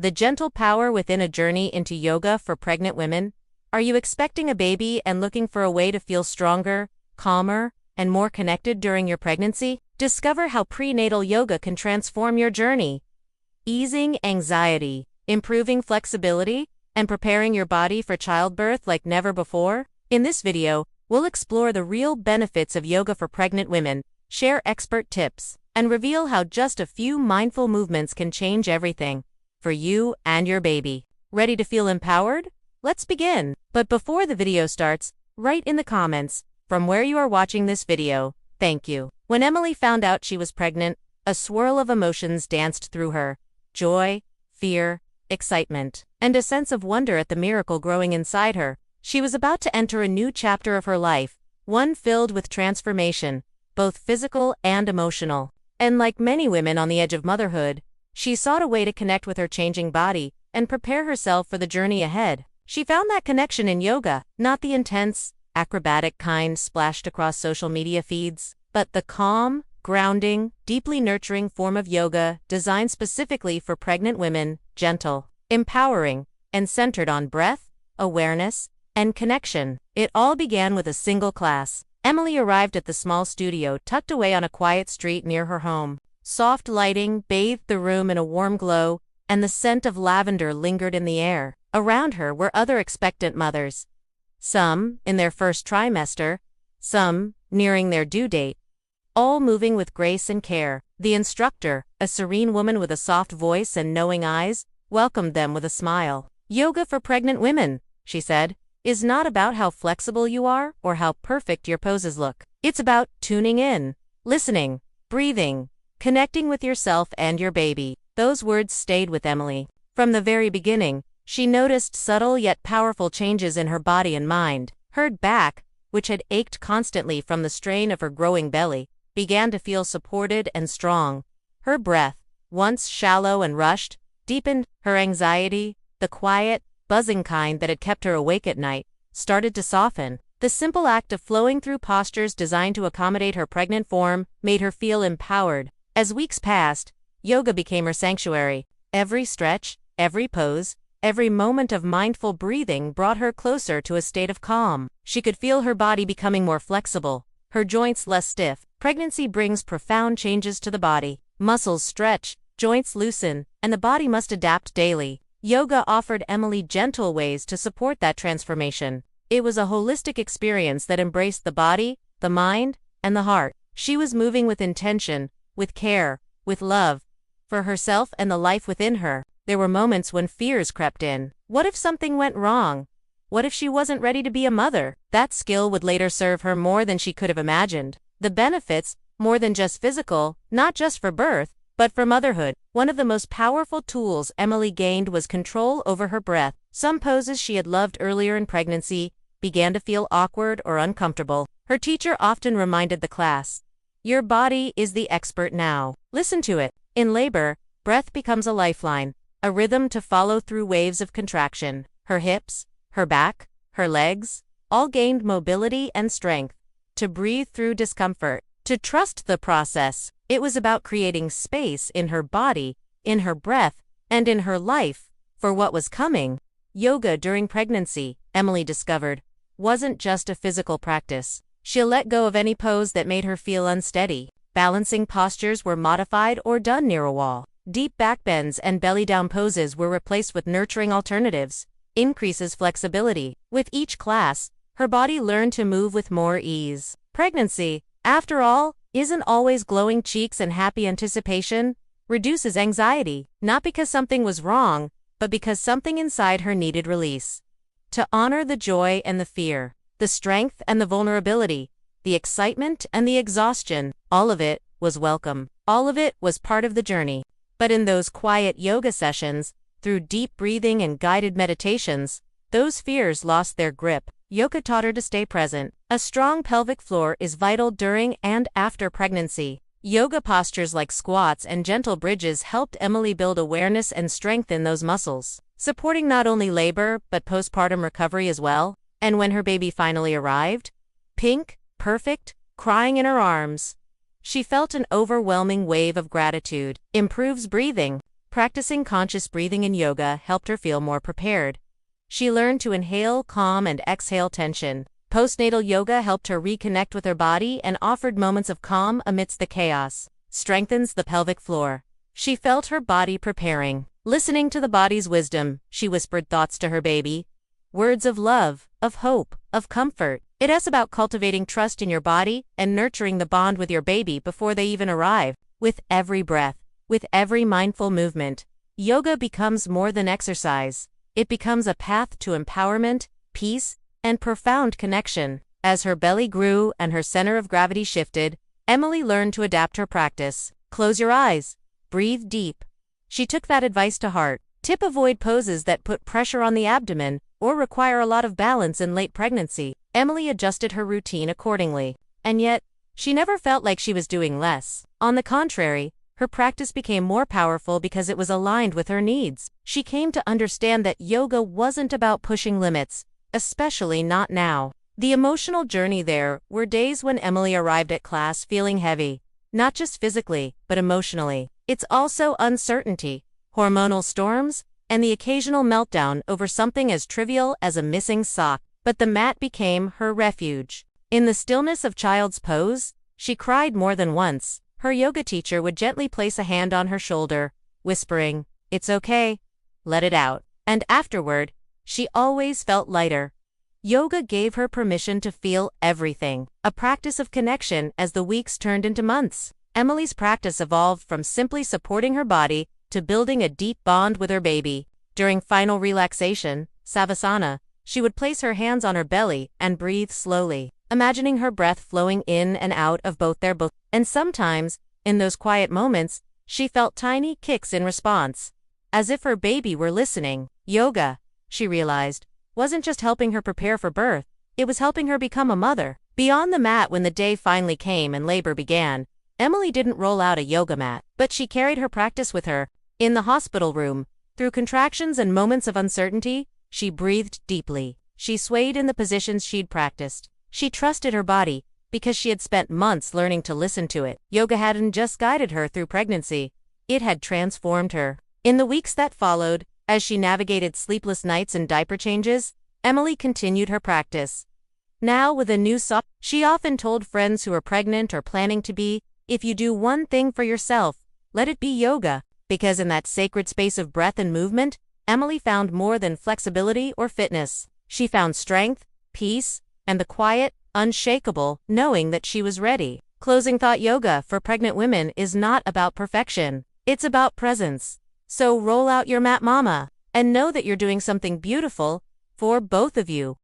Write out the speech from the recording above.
The gentle power within a journey into yoga for pregnant women. Are you expecting a baby and looking for a way to feel stronger, calmer, and more connected during your pregnancy? Discover how prenatal yoga can transform your journey. Easing anxiety, improving flexibility, and preparing your body for childbirth like never before. In this video, we'll explore the real benefits of yoga for pregnant women, share expert tips, and reveal how just a few mindful movements can change everything for you and your baby. Ready to feel empowered? Let's begin. But before the video starts, write in the comments from where you are watching this video. Thank you. When Emily found out she was pregnant, a swirl of emotions danced through her: joy, fear, excitement, and a sense of wonder at the miracle growing inside her. She was about to enter a new chapter of her life, one filled with transformation, both physical and emotional. And like many women on the edge of motherhood, she sought a way to connect with her changing body and prepare herself for the journey ahead. She found that connection in yoga, not the intense, acrobatic kind splashed across social media feeds, but the calm, grounding, deeply nurturing form of yoga designed specifically for pregnant women, gentle, empowering, and centered on breath, awareness, and connection. It all began with a single class. Emily arrived at the small studio tucked away on a quiet street near her home. Soft lighting bathed the room in a warm glow, and the scent of lavender lingered in the air. Around her were other expectant mothers, some in their first trimester, some nearing their due date, all moving with grace and care. The instructor, a serene woman with a soft voice and knowing eyes, welcomed them with a smile. "Yoga for pregnant women," she said, "is not about how flexible you are or how perfect your poses look. It's about tuning in, listening, breathing, connecting with yourself and your baby." Those words stayed with Emily. From the very beginning, she noticed subtle yet powerful changes in her body and mind. Her back, which had ached constantly from the strain of her growing belly, began to feel supported and strong. Her breath, once shallow and rushed, deepened. Her anxiety, the quiet, buzzing kind that had kept her awake at night, started to soften. The simple act of flowing through postures designed to accommodate her pregnant form made her feel empowered. As weeks passed, yoga became her sanctuary. Every stretch, every pose, every moment of mindful breathing brought her closer to a state of calm. She could feel her body becoming more flexible, her joints less stiff. Pregnancy brings profound changes to the body. Muscles stretch, joints loosen, and the body must adapt daily. Yoga offered Emily gentle ways to support that transformation. It was a holistic experience that embraced the body, the mind, and the heart. She was moving with intention, with care, with love, for herself and the life within her. There were moments when fears crept in. What if something went wrong? What if she wasn't ready to be a mother? That skill would later serve her more than she could have imagined. The benefits, more than just physical, not just for birth, but for motherhood. One of the most powerful tools Emily gained was control over her breath. Some poses she had loved earlier in pregnancy began to feel awkward or uncomfortable. Her teacher often reminded the class, "Your body is the expert now. Listen to it." In labor, breath becomes a lifeline, a rhythm to follow through waves of contraction. Her hips, her back, her legs, all gained mobility and strength to breathe through discomfort, to trust the process. It was about creating space in her body, in her breath, and in her life for what was coming. Yoga during pregnancy, Emily discovered, wasn't just a physical practice. She let go of any pose that made her feel unsteady. Balancing postures were modified or done near a wall. Deep back bends and belly-down poses were replaced with nurturing alternatives. Increases flexibility. With each class, her body learned to move with more ease. Pregnancy, after all, isn't always glowing cheeks and happy anticipation. Reduces anxiety, not because something was wrong, but because something inside her needed release. To honor the joy and the fear, the strength and the vulnerability, the excitement and the exhaustion, all of it was welcome. All of it was part of the journey. But in those quiet yoga sessions, through deep breathing and guided meditations, those fears lost their grip. Yoga taught her to stay present. A strong pelvic floor is vital during and after pregnancy. Yoga postures like squats and gentle bridges helped Emily build awareness and strengthen those muscles, supporting not only labor but postpartum recovery as well. And when her baby finally arrived, pink, perfect, crying in her arms, she felt an overwhelming wave of gratitude. Improves breathing. Practicing conscious breathing in yoga helped her feel more prepared. She learned to inhale, calm, and exhale tension. Postnatal yoga helped her reconnect with her body and offered moments of calm amidst the chaos. Strengthens the pelvic floor. She felt her body preparing. Listening to the body's wisdom, she whispered thoughts to her baby. Words of love, of hope, of comfort. It's about cultivating trust in your body and nurturing the bond with your baby before they even arrive. With every breath, with every mindful movement, yoga becomes more than exercise. It becomes a path to empowerment, peace, and profound connection. As her belly grew and her center of gravity shifted, Emily learned to adapt her practice. Close your eyes. Breathe deep. She took that advice to heart. Avoid poses that put pressure on the abdomen or require a lot of balance in late pregnancy. Emily adjusted her routine accordingly. And yet, she never felt like she was doing less. On the contrary, her practice became more powerful because it was aligned with her needs. She came to understand that yoga wasn't about pushing limits, especially not now. The emotional journey there were days when Emily arrived at class feeling heavy, not just physically, but emotionally. It's also uncertainty, hormonal storms, and the occasional meltdown over something as trivial as a missing sock. But the mat became her refuge. In the stillness of child's pose, she cried more than once. Her yoga teacher would gently place a hand on her shoulder, whispering, "It's okay. Let it out." And afterward, she always felt lighter. Yoga gave her permission to feel everything, a practice of connection as the weeks turned into months. Emily's practice evolved from simply supporting her body to building a deep bond with her baby. During final relaxation, savasana, she would place her hands on her belly and breathe slowly, imagining her breath flowing in and out of both their both. And sometimes, in those quiet moments, she felt tiny kicks in response, as if her baby were listening. Yoga, she realized, wasn't just helping her prepare for birth, it was helping her become a mother. Beyond the mat, when the day finally came and labor began, Emily didn't roll out a yoga mat, but she carried her practice with her. In the hospital room, through contractions and moments of uncertainty, she breathed deeply. She swayed in the positions she'd practiced. She trusted her body, because she had spent months learning to listen to it. Yoga hadn't just guided her through pregnancy, it had transformed her. In the weeks that followed, as she navigated sleepless nights and diaper changes, Emily continued her practice. Now with a new soft, she often told friends who were pregnant or planning to be, "If you do one thing for yourself, let it be yoga." Because in that sacred space of breath and movement, Emily found more than flexibility or fitness. She found strength, peace, and the quiet, unshakable knowing that she was ready. Closing thought: yoga for pregnant women is not about perfection. It's about presence. So roll out your mat, mama, and know that you're doing something beautiful for both of you.